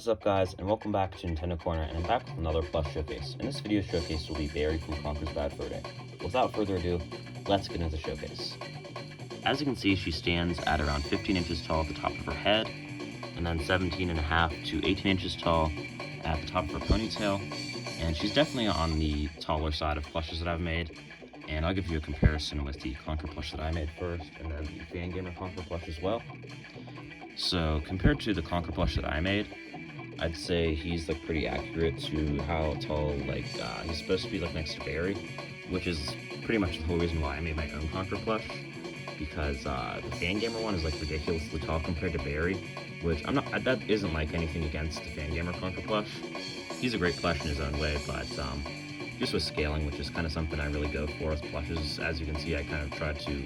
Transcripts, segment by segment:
What's up guys, and welcome back to Nintendo Corner, and I'm back with another plush showcase. In this video showcase will be Berri from Conker's Bad Fur Day. Without further ado, let's get into the showcase. As you can see, she stands at around 15 inches tall at the top of her head, and then 17.5 to 18 inches tall at the top of her ponytail, and she's definitely on the taller side of plushes that I've made. And I'll give you a comparison with the Conker plush that I made first, and then the Fangamer Conker plush as well. So compared to the Conker plush that I made, I'd say he's like pretty accurate to how tall he's supposed to be like next to Berri, which is pretty much the whole reason why I made my own Conker plush, because the Fangamer one is like ridiculously tall compared to Berri, which that isn't like anything against the Fangamer Conker plush. He's a great plush in his own way, but just with scaling, which is kind of something I really go for with plushes, as you can see, I kind of try to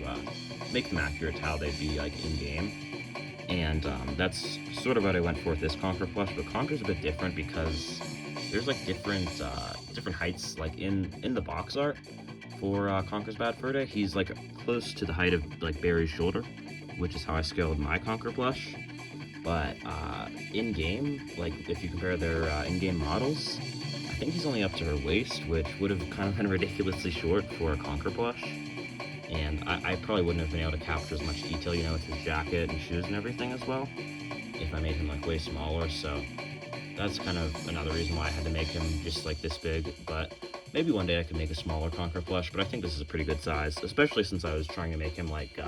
make them accurate to how they'd be like in game. And that's sort of what I went for with this Conker plush, but Conker's a bit different because there's like different heights like in the box art for Conker's Bad Fur Day. He's like close to the height of like Berri's shoulder, which is how I scaled my Conker plush. But in game, like if you compare their in-game models, I think he's only up to her waist, which would have kind of been ridiculously short for a Conker plush. And I probably wouldn't have been able to capture as much detail, with his jacket and shoes and everything as well, if I made him like way smaller. So that's kind of another reason why I had to make him just like this big. But maybe one day I could make a smaller Conker plush, but I think this is a pretty good size, especially since I was trying to make him like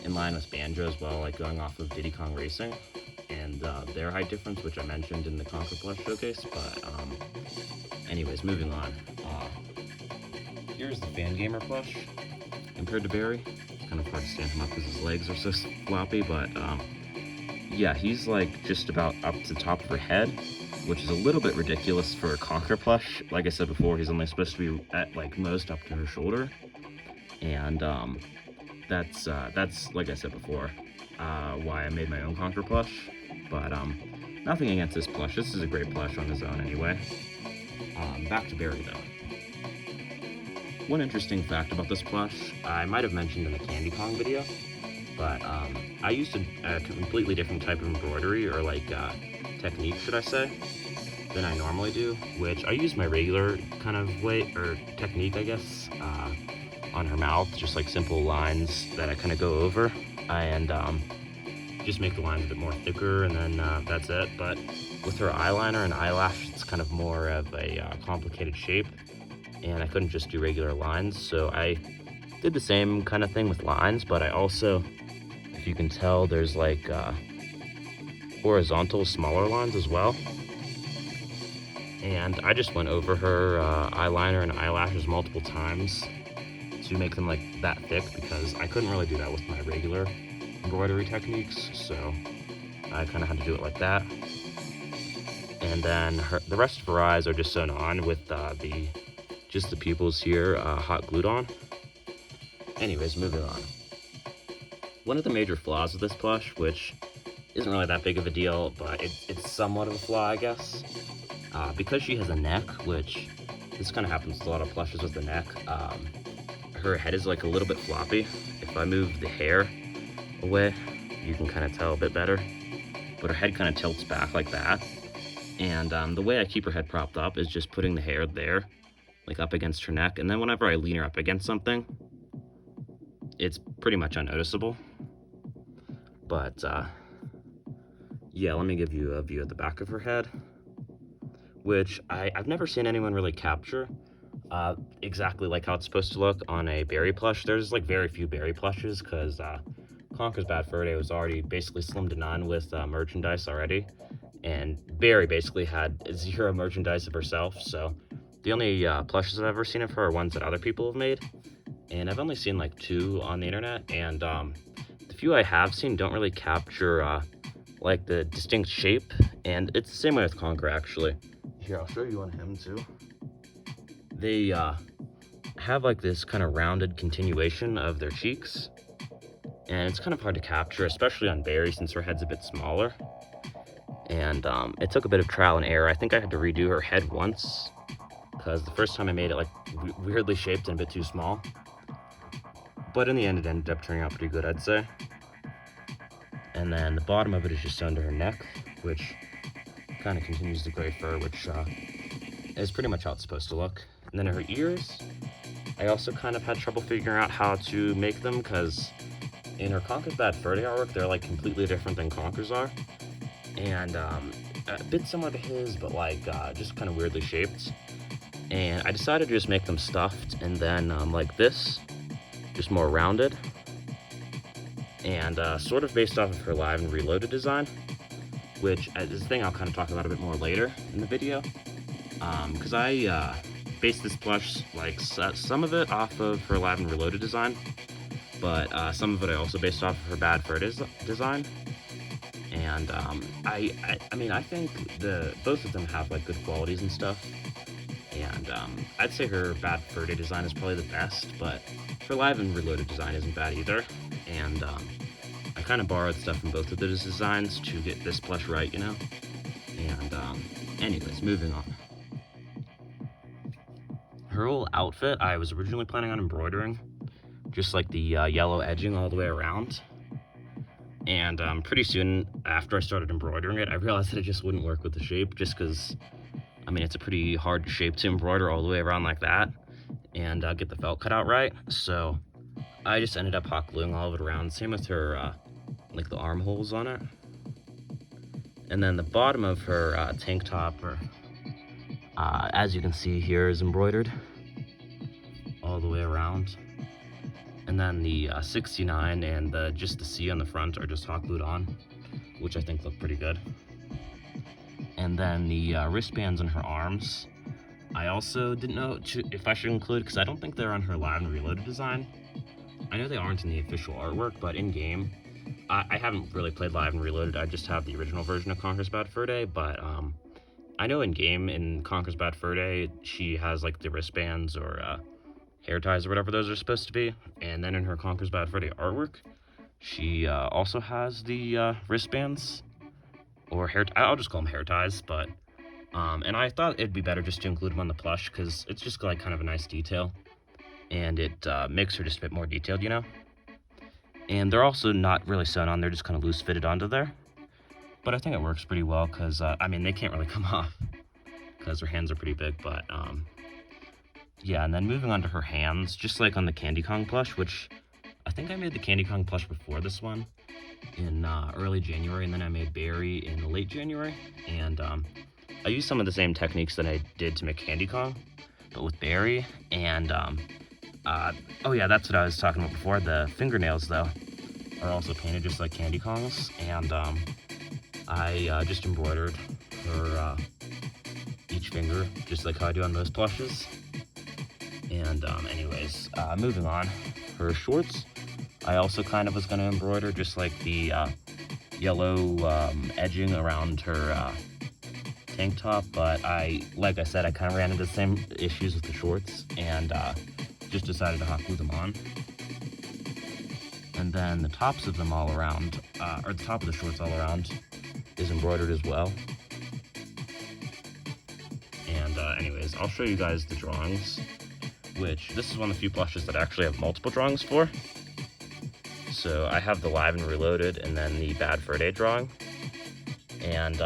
in line with Banjo as well, like going off of Diddy Kong Racing and their height difference, which I mentioned in the Conker plush showcase. But anyways, moving on. Here's the Fangamer plush. Compared to Berri, it's kind of hard to stand him up because his legs are so floppy, but yeah, he's like just about up to the top of her head, which is a little bit ridiculous for a Conker plush. Like I said before, he's only supposed to be at like most up to her shoulder, and that's like I said before, why I made my own Conker plush. But nothing against this plush. This is a great plush on his own anyway. Back to Berri though. One interesting fact about this plush, I might have mentioned in the Candy Kong video, but I used a completely different type of embroidery, or like technique, should I say, than I normally do, which I use my regular kind of way, or technique, I guess, on her mouth, just like simple lines that I kind of go over, and just make the lines a bit more thicker, and then that's it. But with her eyeliner and eyelash, it's kind of more of a complicated shape, and I couldn't just do regular lines, so I did the same kind of thing with lines, but I also, if you can tell, there's like horizontal smaller lines as well. And I just went over her eyeliner and eyelashes multiple times to make them like that thick, because I couldn't really do that with my regular embroidery techniques, so I kind of had to do it like that. And then the rest of her eyes are just sewn on with just the pupils here, hot glued on. Anyways, moving on. One of the major flaws of this plush, which isn't really that big of a deal, but it's somewhat of a flaw, I guess. Because she has a neck, which this kind of happens with a lot of plushes with the neck, her head is like a little bit floppy. If I move the hair away, you can kind of tell a bit better. But her head kind of tilts back like that. And the way I keep her head propped up is just putting the hair there, like up against her neck, and then whenever I lean her up against something, it's pretty much unnoticeable. But yeah, let me give you a view of the back of her head, which I've never seen anyone really capture exactly like how it's supposed to look on a Berri plush. There's like very few Berri plushes, because Conker's Bad Fur Day was already basically slim to none with merchandise already, and Berri basically had zero merchandise of herself, so the only plushes I've ever seen of her are ones that other people have made, and I've only seen like 2 on the internet, and the few I have seen don't really capture like the distinct shape, and it's the same way with Conker actually. Here, I'll show you on him too. They have like this kind of rounded continuation of their cheeks, and it's kind of hard to capture, especially on Berri since her head's a bit smaller, and it took a bit of trial and error. I think I had to redo her head once, because the first time I made it like weirdly shaped and a bit too small. But in the end, it ended up turning out pretty good, I'd say. And then the bottom of it is just under her neck, which kind of continues the gray fur, which is pretty much how it's supposed to look. And then her ears, I also kind of had trouble figuring out how to make them, because in her Conker's Bad Fur Day artwork, they're like completely different than Conker's are. And a bit similar to his, but like just kind of weirdly shaped. And I decided to just make them stuffed, and then like this, just more rounded. And sort of based off of her Live and Reloaded design, which is a thing I'll kind of talk about a bit more later in the video. Because I based this plush, like some of it off of her Live and Reloaded design, but some of it I also based off of her Bad Fur design. And I mean, I think both of them have like good qualities and stuff. And I'd say her Bad Fur Day design is probably the best, but her Live and Reloaded design isn't bad either. And I kind of borrowed stuff from both of those designs to get this plush right, you know? And anyways, moving on. Her whole outfit, I was originally planning on embroidering, just like the yellow edging all the way around. And pretty soon after I started embroidering it, I realized that it just wouldn't work with the shape, just because, I mean, it's a pretty hard shape to embroider all the way around like that and get the felt cut out right. So I just ended up hot gluing all of it around. Same with her, like the armholes on it. And then the bottom of her tank top, as you can see here, is embroidered all the way around. And then the 69 and just the C on the front are just hot glued on, which I think look pretty good. And then the wristbands on her arms, I also didn't know if I should include, because I don't think they're on her Live and Reloaded design. I know they aren't in the official artwork, but in game, I haven't really played Live and Reloaded. I just have the original version of Conker's Bad Fur Day, but I know in game, in Conker's Bad Fur Day, she has like the wristbands or hair ties or whatever those are supposed to be. And then in her Conker's Bad Fur Day artwork, she also has the wristbands or hair. I'll just call them hair ties, but and I thought it'd be better just to include them on the plush, because it's just like kind of a nice detail, and it makes her just a bit more detailed, you know. And they're also not really sewn on; they're just kind of loose fitted onto there. But I think it works pretty well, because I mean, they can't really come off because her hands are pretty big. But yeah, and then moving on to her hands, just like on the Candy Kong plush, which I think I made the Candy Kong plush before this one in early January, and then I made Berri in late January. And I used some of the same techniques that I did to make Candy Kong, but with Berri. And oh yeah, that's what I was talking about before. The fingernails, though, are also painted just like Candy Kong's, and I just embroidered her each finger, just like how I do on most plushes. And anyways, moving on, her shorts, I also kind of was going to embroider just like the yellow edging around her tank top, but like I said, I kind of ran into the same issues with the shorts, and just decided to hot glue them on. And then the tops of them all around, or the top of the shorts all around, is embroidered as well. And anyways, I'll show you guys the drawings, which this is one of the few plushes that I actually have multiple drawings for. So I have the Live and Reloaded and then the Bad Fur Day drawing. And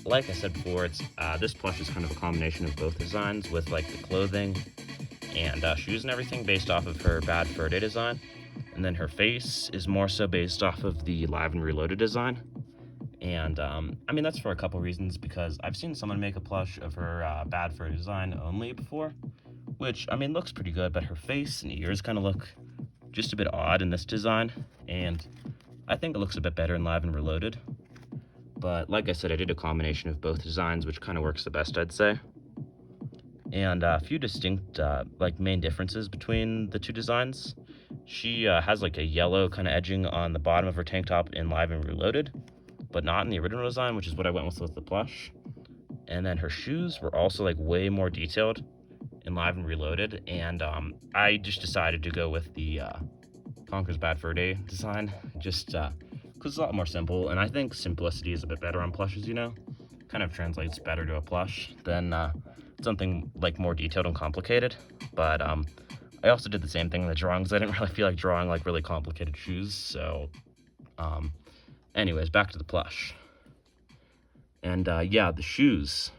like I said before, it's this plush is kind of a combination of both designs, with like the clothing and shoes and everything based off of her Bad Fur Day design. And then her face is more so based off of the Live and Reloaded design. And I mean, that's for a couple reasons, because I've seen someone make a plush of her Bad Fur design only before, which, I mean, looks pretty good, but her face and ears kind of look just a bit odd in this design, and I think it looks a bit better in Live and Reloaded. But like I said, I did a combination of both designs, which kind of works the best, I'd say. And a few distinct like main differences between the two designs. She has like a yellow kind of edging on the bottom of her tank top in Live and Reloaded, but not in the original design, which is what I went with the plush. And then her shoes were also like way more detailed in Live and Reloaded, and I just decided to go with the Conker's Bad Fur Day design, just because it's a lot more simple, and I think simplicity is a bit better on plushes, you know? Kind of translates better to a plush than something like more detailed and complicated. But I also did the same thing in the drawings. I didn't really feel like drawing like really complicated shoes, so anyways, back to the plush. And yeah, the shoes.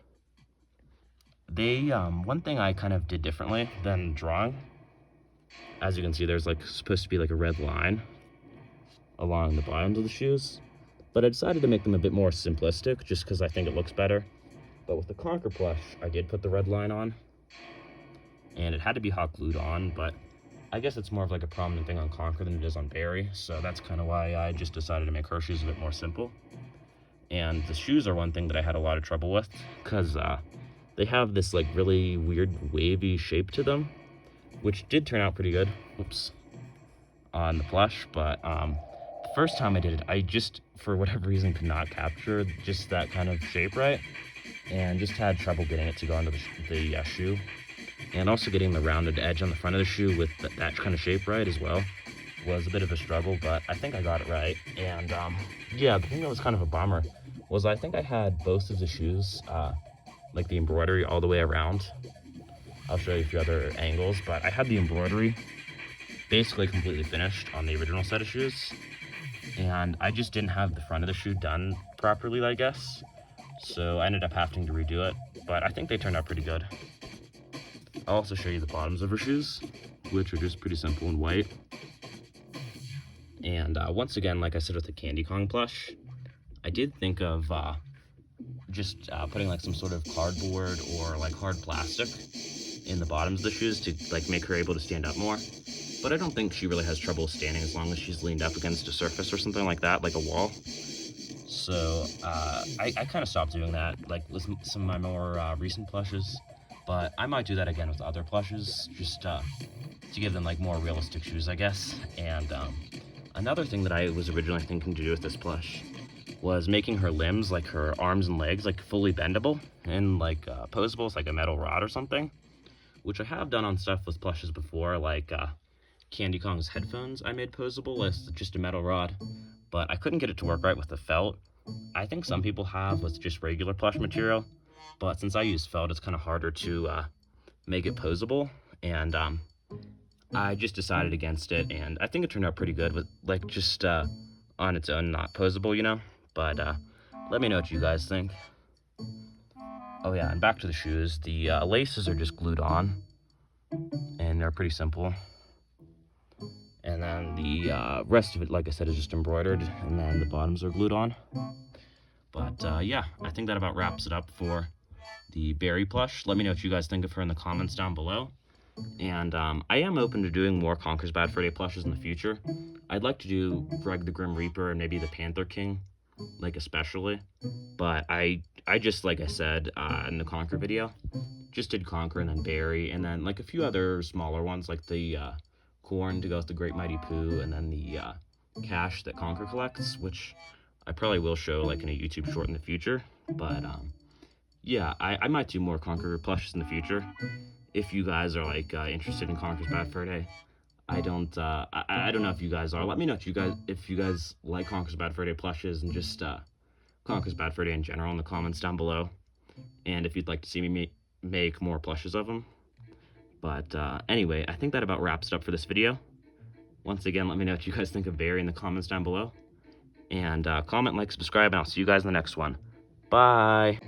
They, one thing I kind of did differently than drawing, as you can see, there's like supposed to be like a red line along the bottoms of the shoes. But I decided to make them a bit more simplistic just because I think it looks better. But with the Conquer plush, I did put the red line on. And it had to be hot glued on, but I guess it's more of like a prominent thing on Conquer than it is on Berri. So that's kind of why I just decided to make her shoes a bit more simple. And the shoes are one thing that I had a lot of trouble with because they have this like really weird wavy shape to them, which did turn out pretty good. Oops. On the plush, but the first time I did it, I just, for whatever reason, could not capture just that kind of shape right, and just had trouble getting it to go onto the shoe, and also getting the rounded edge on the front of the shoe with that kind of shape right as well was a bit of a struggle, but I think I got it right. And yeah, the thing that was kind of a bummer was I think I had both of the shoes, like the embroidery all the way around. I'll show you a few other angles, but I had the embroidery basically completely finished on the original set of shoes, and I just didn't have the front of the shoe done properly, I guess, so I ended up having to redo it, but I think they turned out pretty good. I'll also show you the bottoms of her shoes, which are just pretty simple and white. And once again, like I said with the Candy Kong plush, I did think of just putting like some sort of cardboard or like hard plastic in the bottoms of the shoes to like make her able to stand up more. But I don't think she really has trouble standing as long as she's leaned up against a surface or something like that, like a wall. So I kind of stopped doing that, like with some of my more recent plushes. But I might do that again with other plushes, just to give them like more realistic shoes, I guess. And another thing that I was originally thinking to do with this plush was making her limbs, like her arms and legs, like fully bendable and like posable as like a metal rod or something, which I have done on stuff with plushes before, like Candy Kong's headphones I made posable as just a metal rod, but I couldn't get it to work right with the felt. I think some people have with just regular plush material, but since I use felt, it's kind of harder to make it posable, and I just decided against it, and I think it turned out pretty good with like just on its own, not posable, you know. But let me know what you guys think. Oh yeah, and back to the shoes. The laces are just glued on, and they're pretty simple. And then the rest of it, like I said, is just embroidered, and then the bottoms are glued on. But yeah, I think that about wraps it up for the Berri plush. Let me know what you guys think of her in the comments down below. And I am open to doing more Conker's Bad Fur Day plushes in the future. I'd like to do Greg the Grim Reaper and maybe the Panther King, like especially. But I just, like I said in the Conker video, just did Conker and then Berri, and then like a few other smaller ones like the corn to go with the Great Mighty Pooh, and then the cash that Conker collects, which I probably will show like in a YouTube short in the future. But yeah, I might do more Conker plushes in the future if you guys are like interested in Conker's Bad Fur Day. I don't know if you guys are. Let me know if you guys like Conker's Bad Fur Day plushes and just Conker's Bad Fur Day in general in the comments down below, and if you'd like to see me make more plushes of them. But anyway, I think that about wraps it up for this video. Once again, let me know what you guys think of Berri in the comments down below. And comment, like, subscribe, and I'll see you guys in the next one. Bye!